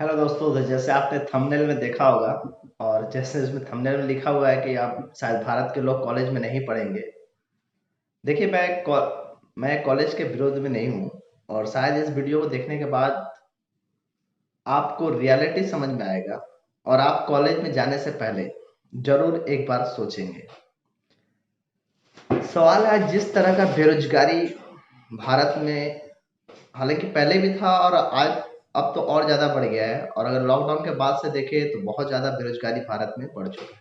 Hello दोस्तों, तो जैसे आपने थंबनेल में देखा होगा और जैसे उसमें थंबनेल में लिखा हुआ है कि आप शायद भारत के लोग कॉलेज में नहीं पढ़ेंगे। देखिए, मैं कॉलेज के विरोध में नहीं हूँ और शायद इस वीडियो को देखने के बाद आपको रियलिटी समझ में आएगा और आप कॉलेज में जाने से पहले जरूर एक बार सोचेंगे। सवाल है, जिस तरह का बेरोजगारी भारत में हालांकि पहले भी था और आज अब तो और ज़्यादा बढ़ गया है, और अगर लॉकडाउन के बाद से देखें तो बहुत ज़्यादा बेरोजगारी भारत में बढ़ चुका है।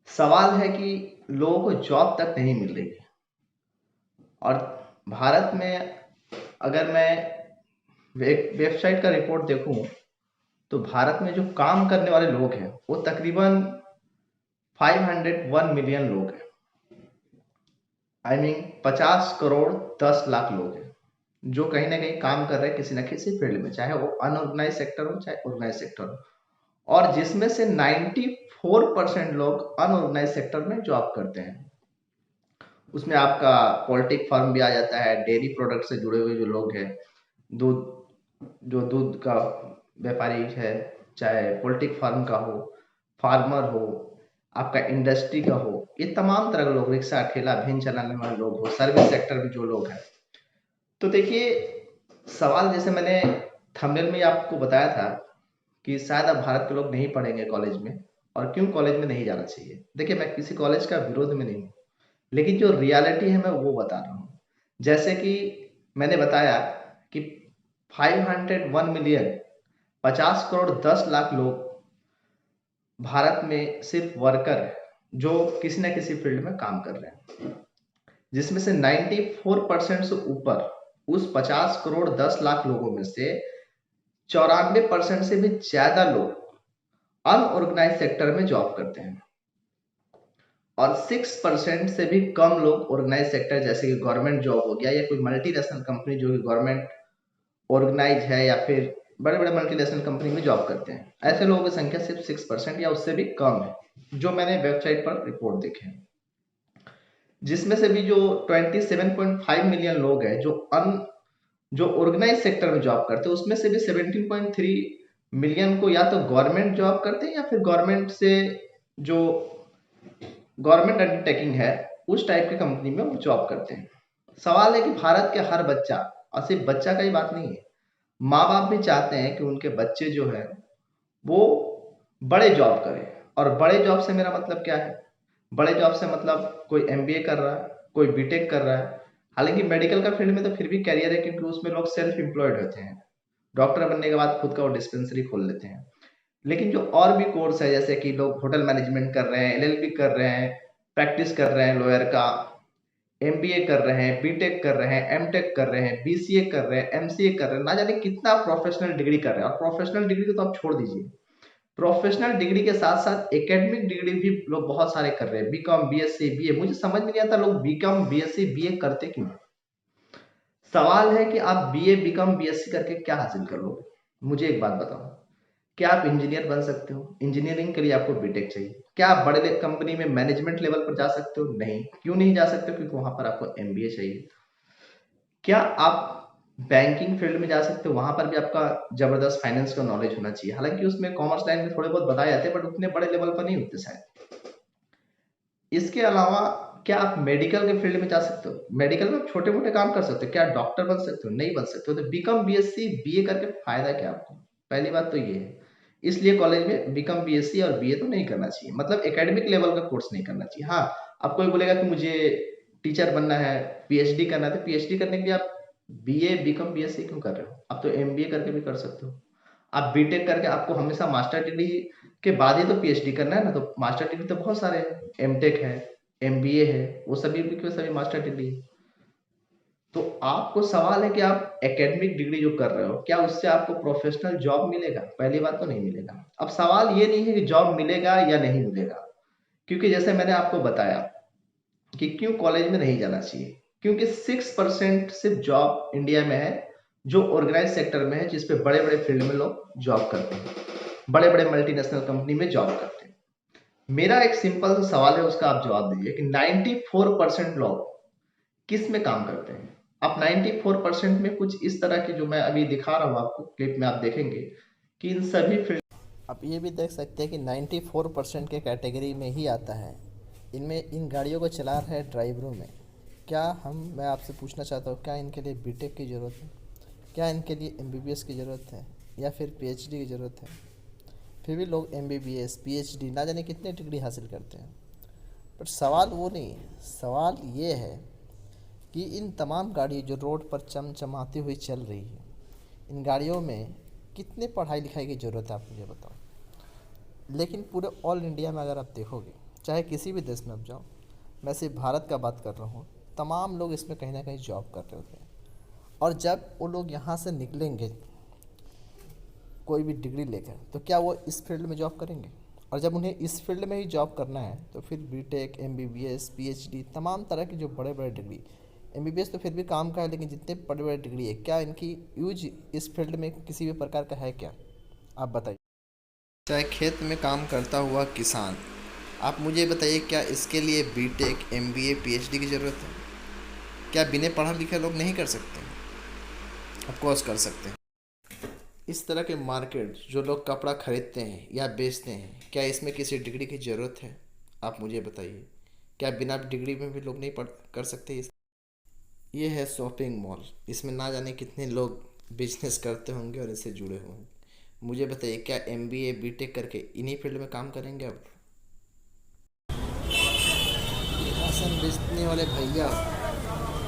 सवाल है कि लोगों को जॉब तक नहीं मिल रही है। और भारत में अगर मैं वेबसाइट का रिपोर्ट देखूं तो भारत में जो काम करने वाले लोग हैं वो तकरीबन 501 मिलियन लोग हैं। आई मीन 50 करोड़ 10 लाख लोग हैं जो कहीं ना कहीं काम कर रहे हैं किसी न किसी फील्ड में, चाहे वो अनऑर्गेनाइज सेक्टर हो चाहे ऑर्गेनाइज सेक्टर हो, और जिसमें से 94% लोग अनऑर्गेनाइज सेक्टर में जॉब करते हैं। उसमें आपका पोल्ट्री फार्म भी आ जाता है, डेयरी प्रोडक्ट से जुड़े हुए जो लोग हैं, दूध का व्यापारी है, चाहे पोल्ट्री फार्म का हो, फार्मर हो, आपका इंडस्ट्री का हो, ये तमाम तरह के लोग, रिक्शा ठेला भेन चलाने वाले लोग हो, सर्विस सेक्टर में जो लोग हैं। तो देखिए, सवाल जैसे मैंने थंबनेल में आपको बताया था कि शायद अब भारत के लोग नहीं पढ़ेंगे कॉलेज में, और क्यों कॉलेज में नहीं जाना चाहिए। देखिए, मैं किसी कॉलेज का विरोध में नहीं हूँ, लेकिन जो रियलिटी है मैं वो बता रहा हूँ। जैसे कि मैंने बताया कि 501 मिलियन 50 करोड़ 10 लाख लोग भारत में सिर्फ वर्कर है जो किसी न किसी फील्ड में काम कर रहे हैं, जिसमें से 94% से ऊपर उस 50 करोड़ 10 लाख लोगों में से 94% से भी ज्यादा लोग अनऑर्गेनाइज सेक्टर में जॉब करते हैं, और 6% से भी कम लोग ऑर्गेनाइज सेक्टर जैसे कि गवर्नमेंट जॉब हो गया या कोई मल्टीनेशनल कंपनी जो कि गवर्नमेंट ऑर्गेनाइज है या फिर बड़े बड़े मल्टीनेशनल कंपनी में जॉब करते हैं। ऐसे लोगों की संख्या सिर्फ 6% या उससे भी कम है, जो मैंने वेबसाइट पर रिपोर्ट देखे हैं। जिसमें से भी जो 27.5 मिलियन लोग हैं जो ऑर्गेनाइज सेक्टर में जॉब करते हैं, उसमें से भी 17.3 मिलियन को या तो गवर्नमेंट जॉब करते हैं या फिर गवर्नमेंट से जो गवर्नमेंट अंडरटेकिंग है उस टाइप की कंपनी में वो जॉब करते हैं। सवाल है कि भारत के हर बच्चा, और सिर्फ बच्चा का ही बात नहीं है, माँ बाप भी चाहते हैं कि उनके बच्चे जो है वो बड़े जॉब करें। और बड़े जॉब से मेरा मतलब क्या है? बड़े जॉब से मतलब कोई एमबीए कर रहा है, कोई बीटेक कर रहा है। हालांकि मेडिकल का फील्ड में तो फिर भी कैरियर है, क्योंकि उसमें लोग सेल्फ एम्प्लॉयड होते हैं, डॉक्टर बनने के बाद खुद का वो डिस्पेंसरी खोल लेते हैं। लेकिन जो और भी कोर्स है, जैसे कि लोग होटल मैनेजमेंट कर रहे हैं, एलएलबी कर रहे हैं, प्रैक्टिस कर रहे हैं लॉयर का, एमबीए कर रहे हैं, बीटेक कर रहे हैं, एमटेक कर रहे हैं, बीसीए कर रहे हैं, एमसीए कर रहे हैं, ना जाने कितना प्रोफेशनल डिग्री कर रहे हैं। और प्रोफेशनल डिग्री को तो आप छोड़ दीजिए, प्रोफेशनल डिग्री के साथ साथ एकेडमिक डिग्री भी लोग बहुत सारे कर रहे हैं, बीकॉम बीएससी बीए। मुझे समझ में नहीं आता लोग बीकॉम बीएससी बीए करते क्यों। सवाल है कि आप बीए बीकॉम बीएससी करके क्या हासिल कर लोगे? मुझे एक बात बताओ, क्या आप इंजीनियर बन सकते हो? इंजीनियरिंग के लिए आपको बीटेक चाहिए। क्या आप बड़े कंपनी में मैनेजमेंट लेवल पर जा सकते हो? नहीं। क्यों नहीं जा सकते हो? क्योंकि वहां पर आपको एमबीए चाहिए। क्या आप बैंकिंग फील्ड में जा सकते हो? वहां पर भी आपका जबरदस्त फाइनेंस का नॉलेज होना चाहिए। हालांकि उसमें कॉमर्स लाइन में थोड़े बहुत बताए जाते हैं, बट उतने बड़े लेवल पर नहीं होते शायद। इसके अलावा क्या आप मेडिकल के फील्ड में जा सकते हो? मेडिकल में छोटे मोटे काम कर सकते हो। क्या डॉक्टर बन सकते हो? नहीं बन सकते हो। तो बीकॉम बीएससी बीए करके फायदा क्या आपको? पहली बात तो ये है। इसलिए कॉलेज में बीकॉम बीएससी और बीए तो नहीं करना चाहिए, मतलब एकेडमिक लेवल का कोर्स नहीं करना चाहिए। हाँ, अब कोई बोलेगा कि मुझे टीचर बनना है, पीएचडी करना है, तो पीएचडी करने के लिए आप बीए बीकॉम बीएससी क्यों कर रहे हो? आप तो एमबीए करके भी कर सकते हो। आप बीटेक करके आपको हमेशा मास्टर डिग्री के बाद ही तो पीएचडी करना है ना, तो मास्टर डिग्री तो बहुत सारे हैं, एमटेक है, एमबीए है, वो सभी के सभी मास्टर डिग्री है। तो आपको सवाल है कि आप एकेडमिक डिग्री जो कर रहे हो, क्या उससे आपको प्रोफेशनल जॉब मिलेगा? पहली बात तो नहीं मिलेगा। अब सवाल ये नहीं है कि जॉब मिलेगा या नहीं मिलेगा, क्योंकि जैसे मैंने आपको बताया कि क्यों कॉलेज में नहीं जाना चाहिए। क्योंकि 6% सिर्फ जॉब इंडिया में है जो ऑर्गेनाइज सेक्टर में है, जिसपे बड़े बड़े फील्ड में लोग जॉब करते हैं, बड़े बड़े मल्टीनेशनल कंपनी में जॉब करते हैं। मेरा एक सिंपल सा सवाल है, उसका आप जवाब दीजिए कि 94% लोग किस में काम करते हैं? आप 94% में कुछ इस तरह की जो मैं अभी दिखा रहा हूँ आपको क्लिप में आप देखेंगे कि इन सभी फील्ड आप ये भी देख सकते हैं कि 94% के कैटेगरी में ही आता है। इनमें इन गाड़ियों को चला रहे ड्राइवरों में क्या मैं आपसे पूछना चाहता हूँ, क्या इनके लिए बीटेक की ज़रूरत है? क्या इनके लिए एमबीबीएस की ज़रूरत है या फिर पीएचडी की ज़रूरत है? फिर भी लोग एमबीबीएस पीएचडी ना जाने कितने डिग्री हासिल करते हैं। पर सवाल वो नहीं है, सवाल ये है कि इन तमाम गाड़ी जो रोड पर चमचमाती हुई चल रही है, इन गाड़ियों में कितने पढ़ाई लिखाई की ज़रूरत है, आप मुझे बताओ। लेकिन पूरे ऑल इंडिया में अगर आप देखोगे, चाहे किसी भी देश में आप जाओ, मैं सिर्फ भारत का बात कर रहा हूँ, तमाम लोग इसमें कहीं ना कहीं जॉब कर रहे होते हैं। और जब वो लोग यहाँ से निकलेंगे कोई भी डिग्री लेकर, तो क्या वो इस फील्ड में जॉब करेंगे? और जब उन्हें इस फील्ड में ही जॉब करना है तो फिर बीटेक एमबीबीएस पीएचडी तमाम तरह की जो बड़े बड़े डिग्री, एमबीबीएस तो फिर भी काम का है, लेकिन जितने बड़े बड़े डिग्री है, क्या इनकी यूज इस फील्ड में किसी भी प्रकार का है क्या? आप बताइए। चाहे खेत में काम करता हुआ किसान, आप मुझे बताइए, क्या इसके लिए बीटेक एमबीए पीएचडी की ज़रूरत है? क्या बिना पढ़ा लिखे लोग नहीं कर सकते? ऑफ कोर्स कर सकते हैं। इस तरह के मार्केट जो लोग कपड़ा खरीदते हैं या बेचते हैं, क्या इसमें किसी डिग्री की ज़रूरत है? आप मुझे बताइए, क्या बिना डिग्री में भी लोग नहीं पढ़ कर सकते? ये है शॉपिंग मॉल, इसमें ना जाने कितने लोग बिजनेस करते होंगे और इससे जुड़े होंगे। मुझे बताइए, क्या एमबीए बीटेक करके इन्हीं फील्ड में काम करेंगे अब? राशन बेचने वाले भैया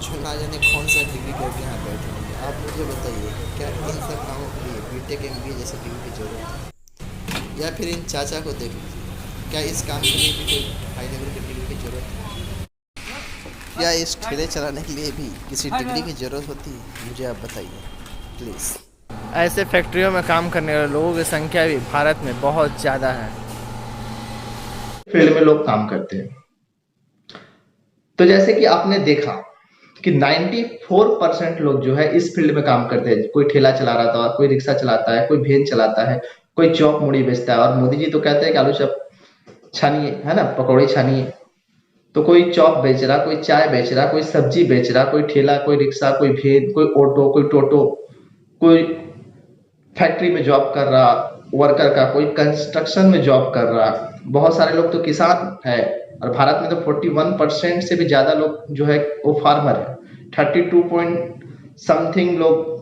जो ना जाने कौन सा डिग्री करके यहाँ बैठे होंगे, आप मुझे बताइए, क्या इन सब कामों के लिए बीटेक एमबीए जैसे डिग्री की ज़रूरत है? या फिर इन चाचा को देख लीजिए, क्या इस काम के लिए भी कोई हाई लेवल की डिग्री की ज़रूरत है? क्या इस ठेले चलाने के लिए भी किसी डिग्री की ज़रूरत होती है? मुझे आप बताइए प्लीज़। ऐसे फैक्ट्रियों में काम करने वाले लोगों की संख्या भी भारत में बहुत ज़्यादा है। फील्ड में लोग काम करते हैं। तो जैसे कि आपने देखा कि 94% लोग जो है इस फील्ड में काम करते हैं। कोई ठेला चला रहा था, कोई रिक्शा चलाता है, कोई भेन चलाता है, कोई चौक मुड़ी बेचता है। और मोदी जी तो कहते हैं कि आलू चप छानिए, है ना, पकौड़े छानिए। तो कोई चौक बेच रहा, कोई चाय बेच रहा, कोई सब्जी बेच रहा, कोई ठेला, कोई रिक्शा, कोई भेन, कोई ऑटो, कोई टोटो, कोई फैक्ट्री में जॉब कर रहा वर्कर का, कोई कंस्ट्रक्शन में जॉब कर रहा। बहुत सारे लोग तो किसान है। और भारत में तो 41% से भी ज्यादा लोग जो है वो फार्मर है। 32 पॉइंट समथिंग लोग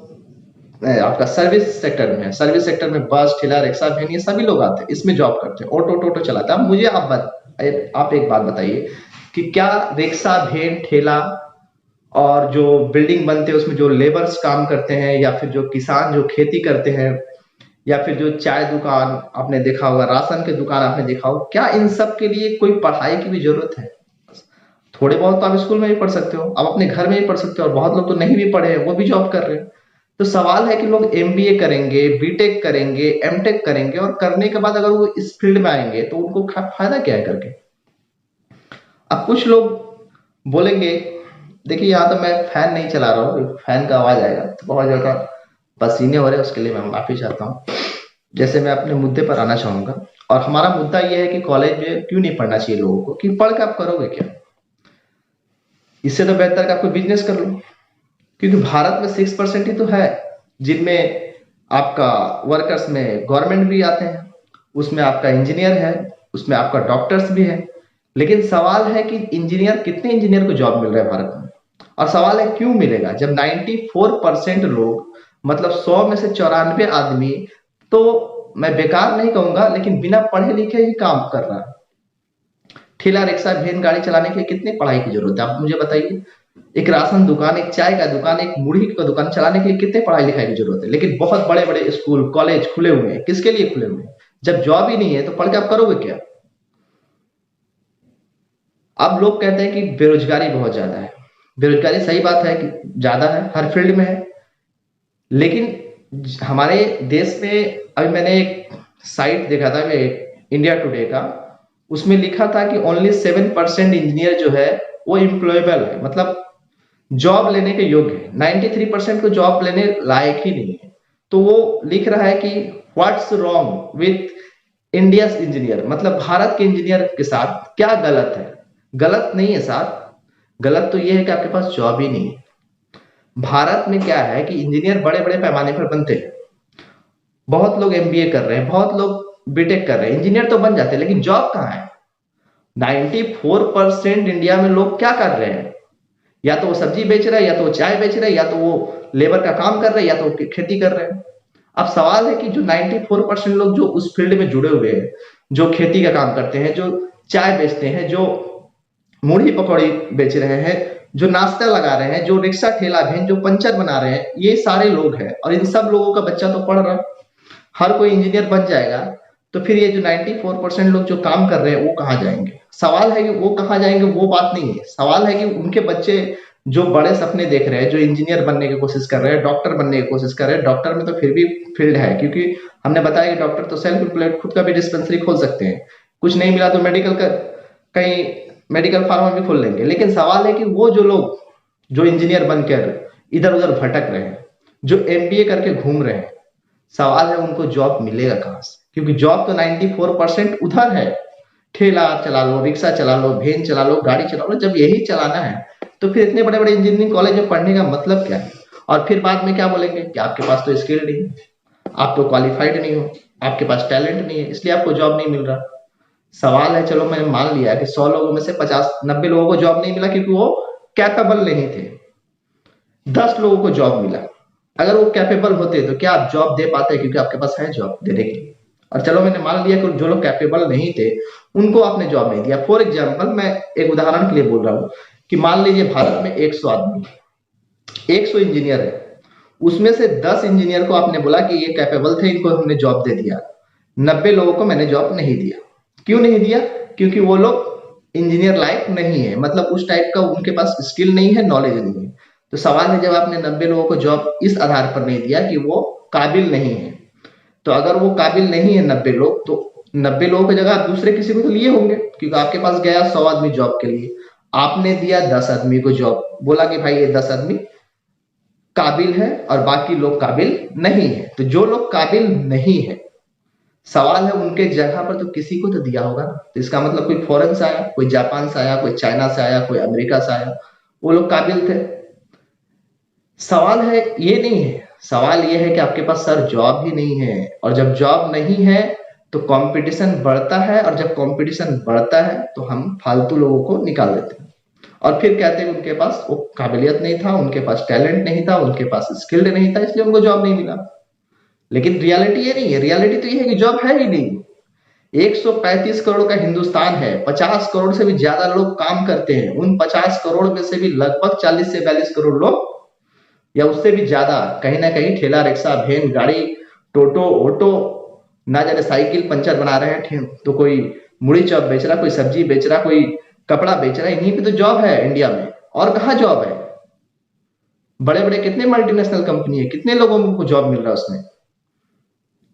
आपका सर्विस सेक्टर में है। सर्विस सेक्टर में बस, ठेला, रिक्शा, वैन, ये सभी लोग आते हैं, इसमें जॉब करते हैं। ऑटो टोटो चलाता है। अब मुझे आप एक बात बताइए कि क्या रिक्शा, वैन, ठेला और जो बिल्डिंग बनते हैं उसमें जो लेबर्स काम करते हैं, या फिर जो किसान जो खेती करते हैं, या फिर जो चाय दुकान आपने देखा होगा, राशन की दुकान आपने देखा होगा, क्या इन सब के लिए कोई पढ़ाई की भी जरूरत है? थोड़े बहुत तो आप स्कूल में भी पढ़ सकते हो, आप अपने घर में भी पढ़ सकते हो, और बहुत लोग तो नहीं भी पढ़े हैं, वो भी जॉब कर रहे हैं। तो सवाल है कि लोग एमबीए करेंगे, बीटेक करेंगे, एमटेक करेंगे, और करने के बाद अगर वो इस फील्ड में आएंगे तो उनको फायदा क्या है करके? अब कुछ लोग बोलेंगे, देखिए यहाँ तो मैं फैन नहीं चला रहा हूँ, फैन का आवाज आएगा तो बहुत ज्यादा पसीने हो रहे हैं, उसके लिए मैं माफी चाहता हूँ। जैसे मैं अपने मुद्दे पर आना चाहूंगा, और हमारा मुद्दा यह है कि कॉलेज में क्यों नहीं पढ़ना चाहिए लोगों को, कि पढ़ के आप करोगे क्या? इससे तो बेहतर कि आप कोई बिजनेस कर लो। क्योंकि भारत में 6% ही तो है जिनमें आपका वर्कर्स में गवर्नमेंट भी आते हैं, उसमें आपका इंजीनियर है, उसमें आपका डॉक्टर्स भी है। लेकिन सवाल है कि इंजीनियर, कितने इंजीनियर को जॉब मिल रहा है भारत में? और सवाल है क्यों मिलेगा जब 94% लोग, मतलब 100 में से 94 आदमी, तो मैं बेकार नहीं कहूंगा, लेकिन बिना पढ़े लिखे ही काम कर रहा है। ठेला, रिक्शा, वैन, गाड़ी चलाने के लिए कितनी पढ़ाई की जरूरत है, आप मुझे बताइए। एक राशन दुकान, एक चाय का दुकान, एक मुड़ी का दुकान चलाने के लिए कितने पढ़ाई लिखाई की जरूरत है? लेकिन बहुत बड़े बड़े स्कूल कॉलेज खुले हुए हैं, किसके लिए खुले हुए हैं? जब जॉब ही नहीं है तो पढ़ के आप करोगे क्या? अब लोग कहते हैं कि बेरोजगारी बहुत ज्यादा है। बेरोजगारी सही बात है कि ज्यादा है, हर फील्ड में है। लेकिन हमारे देश में अभी मैंने एक साइट देखा था, इंडिया टुडे का, उसमें लिखा था कि ओनली 7% इंजीनियर जो है वो एम्प्लॉयबल है, मतलब जॉब लेने के योग्य है। 93% को जॉब लेने लायक ही नहीं है। तो वो लिख रहा है कि what's wrong with India engineer, मतलब भारत के इंजीनियर के साथ क्या गलत है? गलत नहीं है साहब, गलत तो ये है कि आपके पास जॉब ही नहीं है। भारत में क्या है कि इंजीनियर बड़े बड़े पैमाने पर बनते हैं, बहुत लोग एमबीए कर रहे हैं, बहुत लोग बीटेक कर रहे हैं, इंजीनियर तो बन जाते हैं, लेकिन जॉब कहाँ है? 94% इंडिया में लोग क्या कर रहे हैं? या तो वो सब्जी बेच रहे हैं, या तो वो चाय बेच रहे हैं, या तो वो लेबर का काम कर रहे हैं, या तो वो खेती कर रहे हैं। अब सवाल है कि जो 94% लोग जो उस फील्ड में जुड़े हुए हैं, जो खेती का काम करते हैं, जो चाय बेचते हैं, जो मुड़ी पकौड़ी बेच रहे हैं, जो नाश्ता लगा रहे हैं, जो रिक्शा ठेला भेन, जो पंचर बना रहे हैं, ये सारे लोग हैं, और इन सब लोगों का बच्चा तो पढ़ रहा है। हर कोई इंजीनियर बन जाएगा, तो फिर ये जो 94% लोग जो काम कर रहे हैं वो कहाँ जाएंगे? सवाल है कि वो कहाँ जाएंगे, वो बात नहीं है। सवाल है कि उनके बच्चे जो बड़े सपने देख रहे हैं, जो इंजीनियर बनने की कोशिश कर रहे हैं, डॉक्टर बनने की कोशिश कर रहे हैं, डॉक्टर में तो फिर भी फील्ड है, क्योंकि हमने बताया कि डॉक्टर तो सेल्फ एम्प्लॉयड खुद का भी डिस्पेंसरी खोल सकते हैं, कुछ नहीं मिला तो मेडिकल का कहीं मेडिकल फार्मा भी खोल लेंगे। लेकिन सवाल है कि वो जो लोग जो इंजीनियर बनकर इधर उधर भटक रहे हैं, जो एमबीए करके घूम रहे हैं, सवाल है उनको जॉब मिलेगा कहां से? क्योंकि जॉब तो 94% उधर है। ठेला चला लो, रिक्शा चला लो, भेन चला लो, गाड़ी चला लो, जब यही चलाना है तो फिर इतने बड़े बड़े इंजीनियरिंग कॉलेज में पढ़ने का मतलब क्या है? और फिर बाद में क्या बोलेंगे कि आपके पास तो स्किल नहीं है, आप तो क्वालिफाइड नहीं हो, आपके पास टैलेंट नहीं है, इसलिए आपको जॉब नहीं मिल रहा। सवाल है, चलो मैंने मान लिया कि 100 लोगों में से 50-90 लोगों को जॉब नहीं मिला क्योंकि वो कैपेबल नहीं थे, 10 लोगों को जॉब मिला। अगर वो कैपेबल होते तो क्या आप जॉब दे पाते? क्योंकि आपके पास है जॉब देने के लिए। और चलो मैंने मान लिया कि जो लोग कैपेबल नहीं थे उनको आपने जॉब नहीं दिया। फॉर एग्जाम्पल, मैं एक उदाहरण के लिए बोल रहा हूँ कि मान लीजिए भारत में 100 आदमी, 100 इंजीनियर है, उसमें से 10 इंजीनियर को आपने बोला कि ये कैपेबल थे, इनको हमने जॉब दे दिया, 90 लोगों को मैंने जॉब नहीं दिया। क्यों नहीं दिया? क्योंकि वो लोग इंजीनियर लायक नहीं है, मतलब उस टाइप का उनके पास स्किल नहीं है, नॉलेज नहीं है। तो सवाल है, जब आपने 90 लोगों को जॉब इस आधार पर नहीं दिया कि वो काबिल नहीं है, तो अगर वो काबिल नहीं है 90 लोग, तो 90 लोगों की जगह आप दूसरे किसी को तो लिए होंगे, क्योंकि आपके पास गया 100 आदमी जॉब के लिए, आपने दिया 10 आदमी को जॉब, बोला कि भाई ये 10 आदमी काबिल है और बाकी लोग काबिल नहीं है। तो जो लोग काबिल नहीं है, सवाल है उनके जगह पर तो किसी को तो दिया होगा ना। तो इसका मतलब कोई फॉरेन से आया, कोई जापान से आया, कोई चाइना से आया, कोई अमेरिका से आया, वो लोग काबिल थे। सवाल है ये नहीं है, सवाल ये है कि आपके पास सर जॉब ही नहीं है, और जब जॉब नहीं है तो कंपटीशन बढ़ता है, और जब कंपटीशन बढ़ता है तो हम फालतू लोगों को निकाल देते हैं, और फिर कहते हैं उनके पास वो काबिलियत नहीं था, उनके पास टैलेंट नहीं था, उनके पास स्किल्ड नहीं था, इसलिए उनको जॉब नहीं मिला। लेकिन रियलिटी ये नहीं है, रियलिटी तो ये है कि जॉब है ही नहीं। 135 करोड़ का हिंदुस्तान है, 50 करोड़ से भी ज्यादा लोग काम करते हैं, उन 50 करोड़ में से भी लगभग 40 से 42 करोड़ लोग, या उससे भी ज्यादा, कहीं ना कहीं ठेला रिक्शा भेन गाड़ी टोटो ऑटो, ना जाने साइकिल पंचर बना रहे हैं, तो कोई मुड़ी चौप बेच रहा, कोई सब्जी बेच रहा, कोई कपड़ा बेच रहा है। इन्हीं पे तो जॉब है इंडिया में, और कहाँ जॉब है? बड़े बड़े कितने मल्टीनेशनल कंपनी है, कितने लोगों को जॉब मिल रहा है उसमें?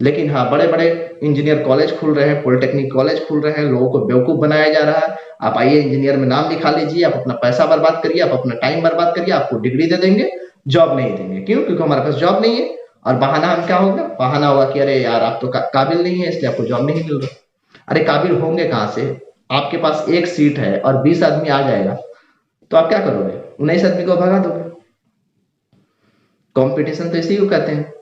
लेकिन हाँ, बड़े बड़े इंजीनियर कॉलेज खुल रहे हैं, पॉलिटेक्निक कॉलेज खुल रहे हैं, लोगों को बेवकूफ बनाया जा रहा है। आप आइए इंजीनियर में नाम लिखा लीजिए, आप अपना पैसा बर्बाद करिए, आप अपना टाइम बर्बाद करिए, आपको डिग्री दे देंगे, जॉब नहीं देंगे। क्यों? क्योंकि हमारे पास जॉब नहीं है। और बहाना हम क्या होगा? बहाना होगा कि अरे यार आप तो काबिल नहीं है, इसलिए आपको जॉब नहीं मिल रहा। अरे काबिल होंगे कहाँ से? आपके पास एक सीट है और 20 आदमी आ जाएगा, तो आप क्या करोगे? 19 आदमी को भगा दोगे। कंपटीशन तो इसी को कहते हैं।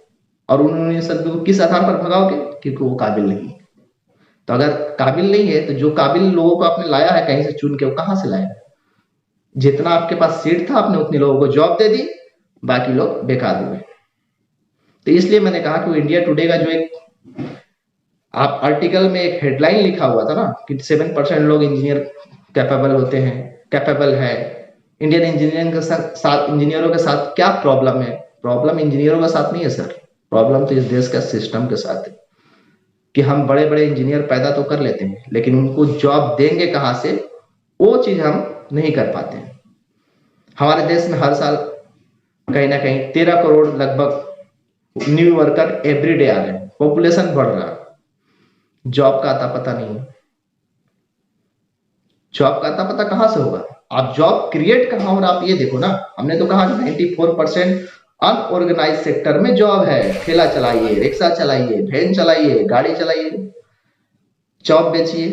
और उन 19 आदमी को किस आधार पर भगाओगे? क्योंकि वो काबिल नहीं है। तो अगर काबिल नहीं है, तो जो काबिल लोगों को आपने लाया है कहीं से चुन के, वो कहां से लाया? जितना आपके पास सीट था आपने उतने लोगों को जॉब दे दी, बाकी लोग बेकार हुए। तो इसलिए मैंने कहा कि इंडिया टुडे का जो एक आप आर्टिकल में एक हेडलाइन लिखा हुआ था ना कि 7% लोग इंजीनियर कैपेबल होते हैं, कैपेबल है। इंडियन इंजीनियरिंग के साथ इंजीनियरों के साथ क्या प्रॉब्लम है? प्रॉब्लम इंजीनियरों के साथ नहीं है सर, प्रॉब्लम तो इस देश का सिस्टम के साथ है कि हम बड़े बड़े इंजीनियर पैदा तो कर लेते हैं, लेकिन उनको जॉब देंगे कहां से, वो चीज हम नहीं कर पाते हैं। हमारे देश में हर साल कहीं ना कहीं 13 करोड़ लगभग न्यू वर्कर एवरीडे आ रहे हैं, पॉपुलेशन बढ़ रहा है, जॉब का अता पता नहीं है। जॉब का अता पता कहां से होगा? आप जॉब क्रिएट कहां हो रहा, आप ये देखो ना। हमने तो कहा 94% अनऑर्गेनाइज सेक्टर में जॉब है। ठेला चलाइए, रिक्शा चलाइए, वैन चलाइए, गाड़ी चलाइए, चॉप बेचिए,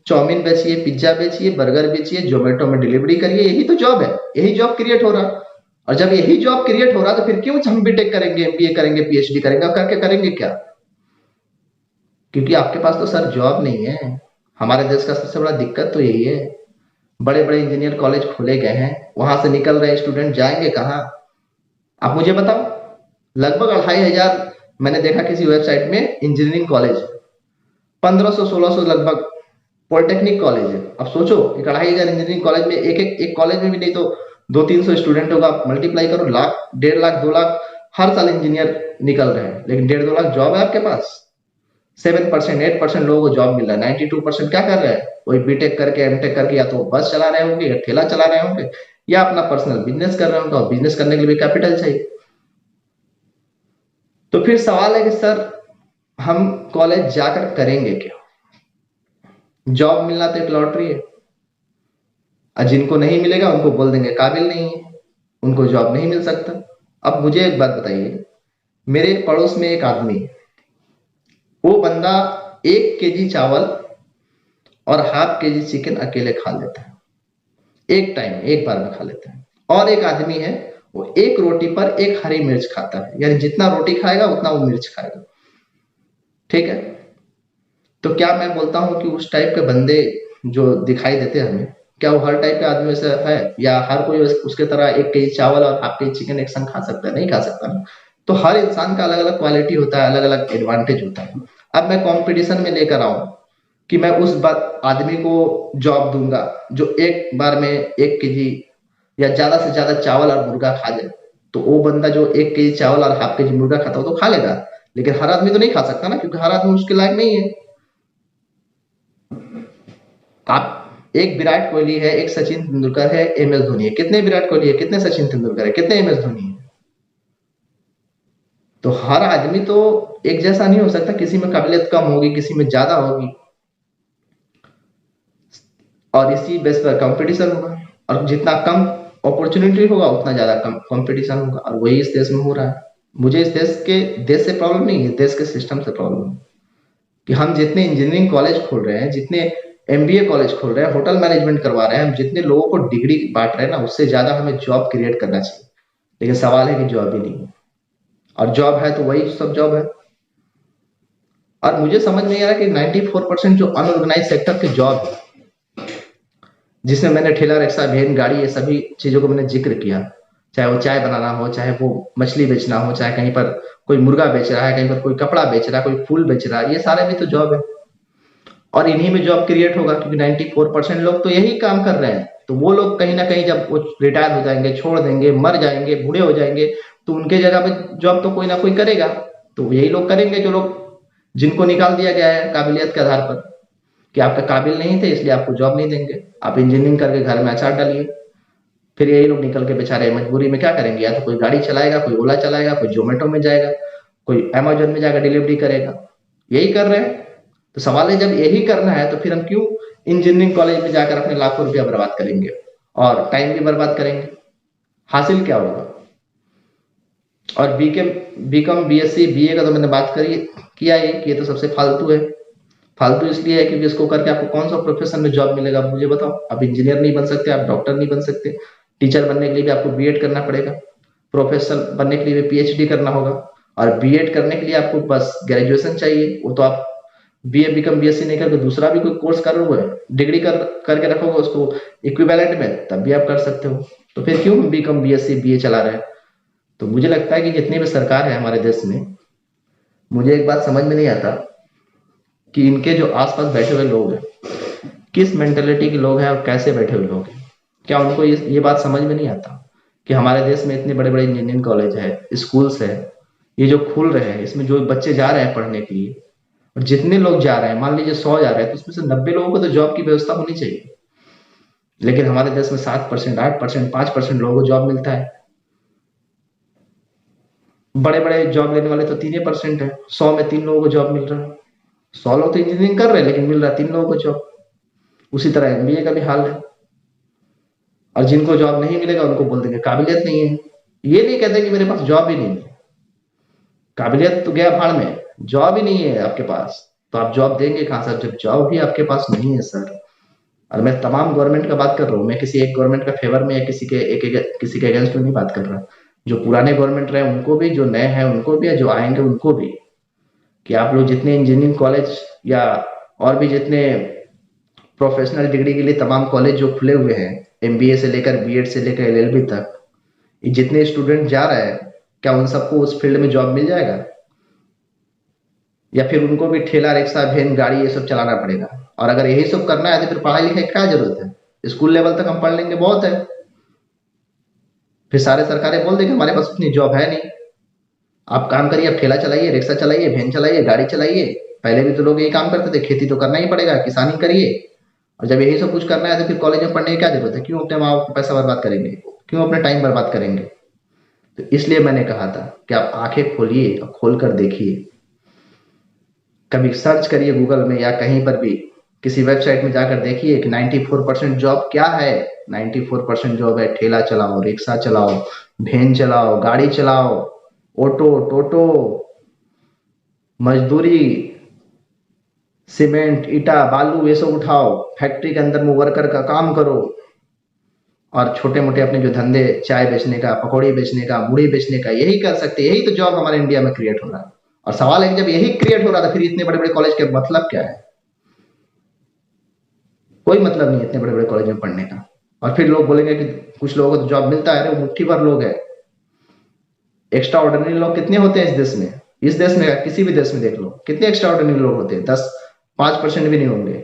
चाउमीन बेचिए, पिज्जा बेचिए, बर्गर बेचिए, जोमेटो में डिलीवरी करिए, यही तो जॉब है, यही जॉब क्रिएट हो रहा। और जब यही जॉब क्रिएट हो रहा है तो फिर क्यों हम बीटेक करेंगे, एमबीए करेंगे, पीएचडी करेंगे, और करके करेंगे क्या? क्योंकि आपके पास तो सर जॉब नहीं है। हमारे देश का सबसे बड़ा दिक्कत तो यही है। बड़े बड़े इंजीनियर कॉलेज खोले गए हैं, वहां से निकल रहे स्टूडेंट जाएंगे कहाँ? आप मुझे बताओ। लगभग 2500 मैंने देखा किसी वेबसाइट में इंजीनियरिंग कॉलेज, 1500 1600 लगभग पॉलिटेक्निक कॉलेज है। अब सोचो, एक 2500 इंजीनियरिंग कॉलेज में, एक कॉलेज में भी नहीं तो 200 300 स्टूडेंट होगा, मल्टीप्लाई करो, लाख 1.5 लाख 2 लाख हर साल इंजीनियर निकल रहे हैं, लेकिन 1.5 2 लाख जॉब है आपके पास। 7% 8% लोगों को जॉब मिल रहा है, 92% क्या कर रहे हैं? वही बीटेक करके, एमटेक करके, या तो बस चला रहे होंगे, या ठेला चला रहे होंगे, या अपना पर्सनल बिजनेस कर रहे होंगे, और बिजनेस करने के लिए कैपिटल चाहिए। तो फिर सवाल है कि सर हम कॉलेज जाकर करेंगे क्या? जॉब मिलना तो एक लॉटरी है, और जिनको नहीं मिलेगा उनको बोल देंगे काबिल नहीं है, उनको जॉब नहीं मिल सकता। अब मुझे एक बात बताइए, मेरे पड़ोस में एक आदमी है, वो बंदा 1 केजी चावल और हाफ केजी चिकन अकेले खा लेता है, एक टाइम एक बार में खा लेता है। और एक आदमी है, वो एक रोटी पर एक हरी मिर्च खाता है, यानी जितना रोटी खाएगा उतना वो मिर्च खाएगा। ठीक है? तो क्या मैं बोलता हूँ कि उस टाइप के बंदे जो दिखाई देते हैं हमें, क्या वो हर टाइप के आदमी वैसे है, या हर कोई उसके तरह 1 केजी चावल और हाफ केजी चिकन एक संग खा सकता है? नहीं खा सकता ना। तो हर इंसान का अलग अलग क्वालिटी होता है, अलग अलग एडवांटेज होता है। अब मैं कंपटीशन में लेकर आऊं कि मैं उस आदमी को जॉब दूंगा जो एक बार में 1 केजी या ज्यादा से ज्यादा चावल और मुर्गा खा जाए, तो वो बंदा जो 1 केजी चावल और हाफ केजी मुर्गा खाता हो तो खा लेगा, लेकिन हर आदमी तो नहीं खा सकता ना, क्योंकि हर आदमी उसके लायक नहीं है। आप, एक विराट कोहली है, एक सचिन तेंदुलकर है, एमएस धोनी है। कितने विराट कोहली है, कितने सचिन तेंदुलकर है, कितने एमएस धोनी है? तो हर आदमी तो एक जैसा नहीं हो सकता, किसी में काबिलियत कम होगी, किसी में ज्यादा होगी, और इसी बेस पर कंपटीशन होगा। और जितना कम अपॉर्चुनिटी होगा उतना ज्यादा कम कंपटीशन होगा, और वही इस देश में हो रहा है। मुझे इस देश से प्रॉब्लम नहीं है, देश के सिस्टम से प्रॉब्लम है कि हम जितने इंजीनियरिंग कॉलेज खोल रहे हैं, जितने एमबीए कॉलेज खोल रहे हैं, होटल मैनेजमेंट करवा रहे हैं, हम जितने लोगों को डिग्री बांट रहे हैं ना, उससे ज्यादा हमें जॉब क्रिएट करना चाहिए। लेकिन सवाल है कि जॉब ही नहीं है, और जॉब है तो वही सब जॉब है। और मुझे समझ नहीं आ रहा कि 94% जो अनऑर्गेनाइज सेक्टर के जॉब है, जिसमें मैंने ठेला रिक्शा वैन गाड़ी ये सभी चीजों को मैंने जिक्र किया, चाहे वो चाय बनाना हो, चाहे वो मछली बेचना हो, चाहे कहीं पर कोई मुर्गा बेच रहा है, कहीं पर कोई कपड़ा बेच रहा है, कोई फूल बेच रहा है, ये सारे भी तो जॉब है। और इन्हीं में जॉब क्रिएट होगा, क्योंकि 94% लोग तो यही काम कर रहे हैं। तो वो लोग कहीं ना कहीं जब वो रिटायर हो जाएंगे, छोड़ देंगे, मर जाएंगे, बूढ़े हो जाएंगे, तो उनके जगह पे जॉब तो कोई ना कोई करेगा। तो यही लोग करेंगे जो लोग, जिनको निकाल दिया गया है काबिलियत के आधार पर, कि आपका काबिल नहीं थे इसलिए आपको जॉब नहीं देंगे, आप इंजीनियरिंग करके घर में अचार डालिए। फिर यही लोग निकल के बेचारे मजबूरी में क्या करेंगे, या तो कोई गाड़ी चलाएगा, कोई ओला चलाएगा, कोई जोमेटो में जाएगा, कोई अमेजोन में जाकर डिलीवरी करेगा, यही कर रहे हैं। तो सवाल है, जब यही करना है तो फिर हम क्यों इंजीनियरिंग कॉलेज में जाकर अपने लाखों रुपया बर्बाद करेंगे, और टाइम भी बर्बाद करेंगे? हासिल क्या होगा? और बीकॉम बीएससी बीए का तो मैंने बात करी किया है कि ये तो सबसे फालतू है। फालतू इसलिए है क्योंकि इसको करके आपको कौन सा प्रोफेशन में जॉब मिलेगा, आप मुझे बताओ। आप इंजीनियर नहीं बन सकते, आप डॉक्टर नहीं बन सकते, टीचर बनने के लिए भी आपको बीएड करना पड़ेगा, प्रोफेसर बनने के लिए भी पीएचडी करना होगा, और बीएड करने के लिए आपको बस ग्रेजुएशन चाहिए। वो तो आप बीए बीकॉम बीएससी नहीं करके दूसरा भी कोई कोर्स कर रहे हो, डिग्री करके रखोगे उसको इक्विवेलेंट में, तब भी आप कर सकते हो। तो फिर क्यों हम बीकॉम बीएससी बीए चला रहे हैं? तो मुझे लगता है कि जितनी भी सरकार है हमारे देश में, मुझे एक बात समझ में नहीं आता कि इनके जो आसपास बैठे हुए लोग हैं, किस मेंटेलिटी के लोग हैं और कैसे बैठे हुए लोग हैं। क्या उनको ये बात समझ में नहीं आता कि हमारे देश में इतने बड़े बड़े इंजीनियरिंग कॉलेज है, स्कूल्स है, ये जो खुल रहे हैं, इसमें जो बच्चे जा रहे हैं पढ़ने के लिए, और जितने लोग जा रहे हैं, मान लीजिए 100 जा रहे हैं, तो उसमें से 90 लोगों को तो जॉब की व्यवस्था होनी चाहिए। लेकिन हमारे देश में 7% 8% 5% लोगों को जॉब मिलता है। बड़े बड़े जॉब लेने वाले तो 3% है, 100 में 3 लोगों को जॉब मिल रहा है। 100 लोग तो इंजीनियरिंग कर रहे हैं, लेकिन मिल रहा है 3 लोगों को जॉब। उसी तरह एमबीए का भी हाल है। और जिनको जॉब नहीं मिलेगा उनको बोल देंगे काबिलियत नहीं है। ये नहीं कहते कि मेरे पास जॉब ही नहीं है, काबिलियत तो गया भाड़ में, जॉब ही नहीं है आपके पास, तो आप जॉब देंगे कहां सर, जब जॉब भी आपके पास नहीं है सर। और मैं तमाम गवर्नमेंट का बात कर रहा हूँ, मैं किसी एक गवर्नमेंट का फेवर में या किसी के अगेंस्ट में नहीं बात कर रहा। जो पुराने गवर्नमेंट रहे उनको भी, जो नए हैं उनको भी, या जो आएंगे उनको भी, कि आप लोग जितने इंजीनियरिंग कॉलेज या और भी जितने प्रोफेशनल डिग्री के लिए तमाम कॉलेज जो खुले हुए हैं, एमबीए से लेकर बीएड से लेकर एलएलबी तक, ये जितने स्टूडेंट जा रहे हैं, क्या उन सबको उस फील्ड में जॉब मिल जाएगा, या फिर उनको भी ठेला रिक्शा वैन गाड़ी ये सब चलाना पड़ेगा? और अगर यही सब करना है तो फिर पढ़ाई लिखाई की क्या जरूरत है? स्कूल लेवल तक हम पढ़ लेंगे बहुत है। फिर सारे सरकारें बोल देंगे हमारे पास उतनी जॉब है नहीं, आप काम करिए, आप ठेला चलाइए, रिक्शा चलाइए, वैन चलाइए, गाड़ी चलाइए। पहले भी तो लोग यही काम करते थे, खेती तो करना ही पड़ेगा, किसानी करिए। और जब यही सब कुछ करना है तो फिर कॉलेज में पढ़ने की क्या जरूरत है? क्यों अपने माँ बाप का पैसा बर्बाद करेंगे, क्यों अपना टाइम बर्बाद करेंगे? तो इसलिए मैंने कहा था कि आप आंखें खोलिए और खोल कर देखिए, कभी सर्च करिए गूगल में या कहीं पर भी किसी वेबसाइट में जाकर देखिए कि 94% जॉब क्या है। 94% जॉब है ठेला चलाओ, रिक्शा चलाओ, वैन चलाओ, गाड़ी चलाओ, ऑटो, टोटो, मजदूरी, सीमेंट, ईटा, बालू ये सब उठाओ, फैक्ट्री के अंदर में वर्कर का काम करो, और छोटे मोटे अपने जो धंधे, चाय बेचने का, पकौड़ी बेचने का, मुड़ी बेचने का, यही कर सकते हैं। यही तो जॉब हमारे इंडिया में क्रिएट हो रहा है। और सवाल है कि जब यही क्रिएट हो रहा था फिर इतने बड़े बड़े कॉलेज के मतलब क्या है? कोई मतलब नहीं है इतने बड़े बड़े कॉलेज में पढ़ने का। और फिर लोग बोलेंगे कि कुछ लोगों को तो जॉब मिलता है, अरे वो मुट्ठी भर लोग है। एक्स्ट्रा ऑर्डिनरी लोग कितने होते हैं इस देश में? इस देश में किसी भी देश में देख लो कितने एक्स्ट्रा ऑर्डिनरी लोग होते हैं, 5% भी नहीं होंगे।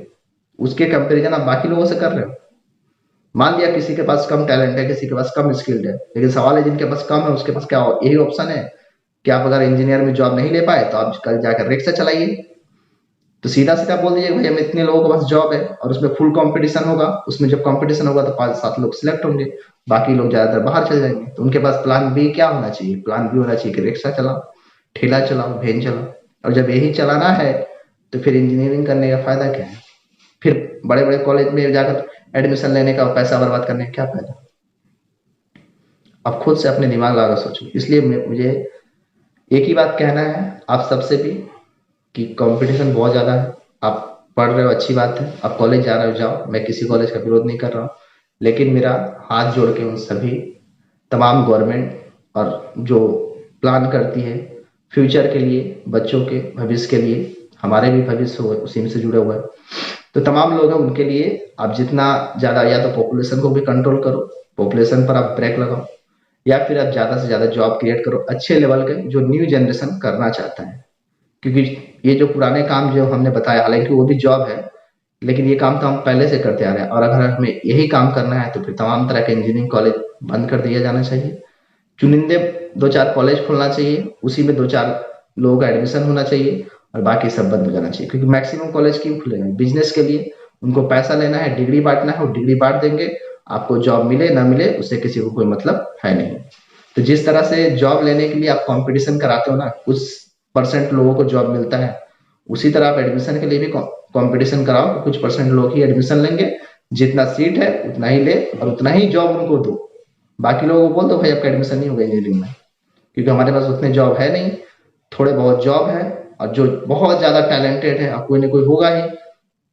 उसके कंपेरिजन आप बाकी लोगों से कर रहे हो। मान लिया किसी के पास कम टैलेंट है, किसी के पास कम स्किल्ड है, लेकिन सवाल है जिनके पास कम है उसके पास क्या यही ऑप्शन है कि आप अगर इंजीनियर में जॉब नहीं ले पाए तो आप कल जाकर रिक्शा चलाइए। तो सीधा सीधा बोल दीजिए भाई हम इतने लोगों के पास जॉब है और उसमें फुल कंपटीशन होगा, उसमें जब कंपटीशन होगा तो 5-7 लोग सिलेक्ट होंगे, बाकी लोग ज्यादातर बाहर चले जाएंगे। तो उनके पास प्लान बी क्या होना चाहिए? प्लान बी होना चाहिए कि रिक्शा चलाओ, ठेला चलाओ, वैन चलाओ। और जब यही चलाना है तो फिर इंजीनियरिंग करने का फायदा क्या है? फिर बड़े बड़े कॉलेज में जाकर एडमिशन लेने का, पैसा बर्बाद करने का क्या फायदा? आप खुद से अपने दिमाग लगा सोचो। इसलिए मुझे एक ही बात कहना है आप सबसे भी कि कंपटीशन बहुत ज़्यादा है। आप पढ़ रहे हो अच्छी बात है, आप कॉलेज जा रहे हो जाओ, मैं किसी कॉलेज का विरोध नहीं कर रहा हूँ, लेकिन मेरा हाथ जोड़ के उन सभी तमाम गवर्नमेंट और जो प्लान करती है फ्यूचर के लिए, बच्चों के भविष्य के लिए, हमारे भी भविष्य हो उसी में से जुड़े हुए हैं, तो तमाम लोग हैं उनके लिए आप जितना ज़्यादा या तो पॉपुलेशन को भी कंट्रोल करो, पॉपुलेशन पर आप ब्रेक लगाओ, या फिर आप ज़्यादा से ज़्यादा जॉब क्रिएट करो अच्छे लेवल के जो न्यू जनरेशन करना चाहता है। क्योंकि ये जो पुराने काम जो हमने बताया हालांकि वो भी जॉब है, लेकिन ये काम तो हम पहले से करते आ रहे हैं। और अगर हमें यही काम करना है तो फिर तमाम तरह के इंजीनियरिंग कॉलेज बंद कर दिया जाना चाहिए, चुनिंदे 2-4 कॉलेज खोलना चाहिए, उसी में 2-4 लोगों का एडमिशन होना चाहिए और बाकी सब बंद हो जाना चाहिए। क्योंकि मैक्सिमम कॉलेज क्यों खुले हैं? बिजनेस के लिए, उनको पैसा लेना है, डिग्री बांटना है, वो डिग्री बांट देंगे, आपको जॉब मिले ना मिले उससे किसी को कोई मतलब है नहीं। तो जिस तरह से जॉब लेने के लिए आप कंपटीशन कराते हो ना, कुछ परसेंट लोगों को जॉब मिलता है, उसी तरह आप एडमिशन के लिए भी कंपटीशन कराओ, कुछ परसेंट लोग ही एडमिशन लेंगे, जितना सीट है उतना ही ले और उतना ही जॉब उनको दो। बाकी लोगों को बोल दो भाई आपका एडमिशन नहीं होगा इंजीनियरिंग में, क्योंकि हमारे पास उतने जॉब है नहीं, थोड़े बहुत जॉब है, और जो बहुत ज्यादा टैलेंटेड है कोई ना कोई होगा ही।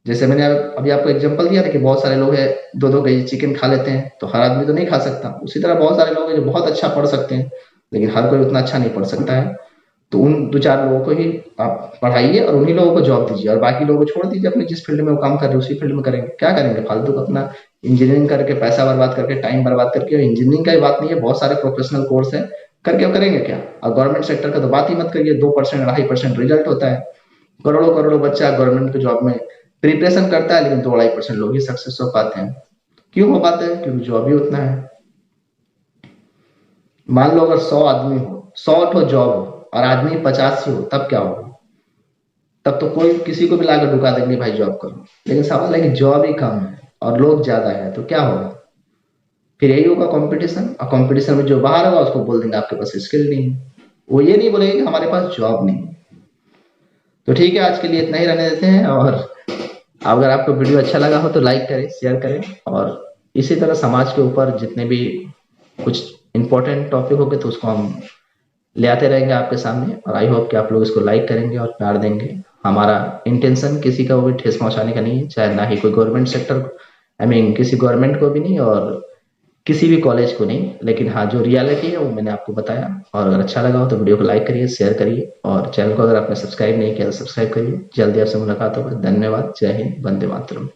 जैसे मैंने अभी आपको एग्जांपल दिया ना कि बहुत सारे लोग हैं 2-2 केजी चिकन खा लेते हैं, तो हर आदमी तो नहीं खा सकता। उसी तरह बहुत सारे लोग हैं जो बहुत अच्छा पढ़ सकते हैं, लेकिन हर कोई उतना अच्छा नहीं पढ़ सकता है। तो उन 2-4 लोगों को ही आप पढ़ाइए और उन्हीं लोगों को जॉब दीजिए, और बाकी लोगों को छोड़ दीजिए, अपने जिस फील्ड में वो काम कर रहे हैं उसी फील्ड में करेंगे। क्या करेंगे फालतू का अपना इंजीनियरिंग करके पैसा बर्बाद करके, टाइम बर्बाद करके? और इंजीनियरिंग का ही बात नहीं है, बहुत सारे प्रोफेशनल कोर्स है, करके अब करेंगे क्या? और गवर्नमेंट सेक्टर का तो बात ही मत करिए, 2%, 2.5% रिजल्ट होता है। करोड़ों करोड़ों बच्चा गवर्नमेंट की जॉब में प्रिपरेशन करता है, लेकिन 2-2.5% लोग ही सक्सेस हो पाते हैं। क्यों हो पाते हैं? क्योंकि जॉब ही उतना है। मान लो अगर 100 आदमी हो, 100 ठो जॉब हो और आदमी 50 ही हो, तब क्या होगा? तब तो कोई किसी को भी लाकर ढुका देंगे भाई जॉब करो। लेकिन सवाल है कि जॉब ही कम है और लोग ज्यादा है, तो क्या होगा? फिर यही होगा कंपटीशन, और कंपटीशन में जो बाहर होगा उसको बोल देंगे आपके पास स्किल नहीं है, वो ये नहीं बोलेंगे कि हमारे पास जॉब नहीं है। तो ठीक है, आज के लिए इतना ही रहने देते हैं। और अगर आपको वीडियो अच्छा लगा हो तो लाइक करें, शेयर करें, और इसी तरह समाज के ऊपर जितने भी कुछ इंपॉर्टेंट टॉपिक होंगे तो उसको हम ले आते रहेंगे आपके सामने। और आई होप कि आप लोग इसको लाइक करेंगे और प्यार देंगे। हमारा इंटेंशन किसी का वो भी ठेस पहुंचाने का नहीं है, चाहे ना ही कोई गवर्नमेंट सेक्टर आई मीन किसी गवर्नमेंट को भी नहीं और किसी भी कॉलेज को नहीं, लेकिन हाँ जो रियलिटी है वो मैंने आपको बताया। और अगर अच्छा लगा हो तो वीडियो को लाइक करिए, शेयर करिए, और चैनल को अगर आपने सब्सक्राइब नहीं किया तो सब्सक्राइब करिए। जल्दी आपसे मुलाकात होगा। धन्यवाद। जय हिंद। वंदे मातरम।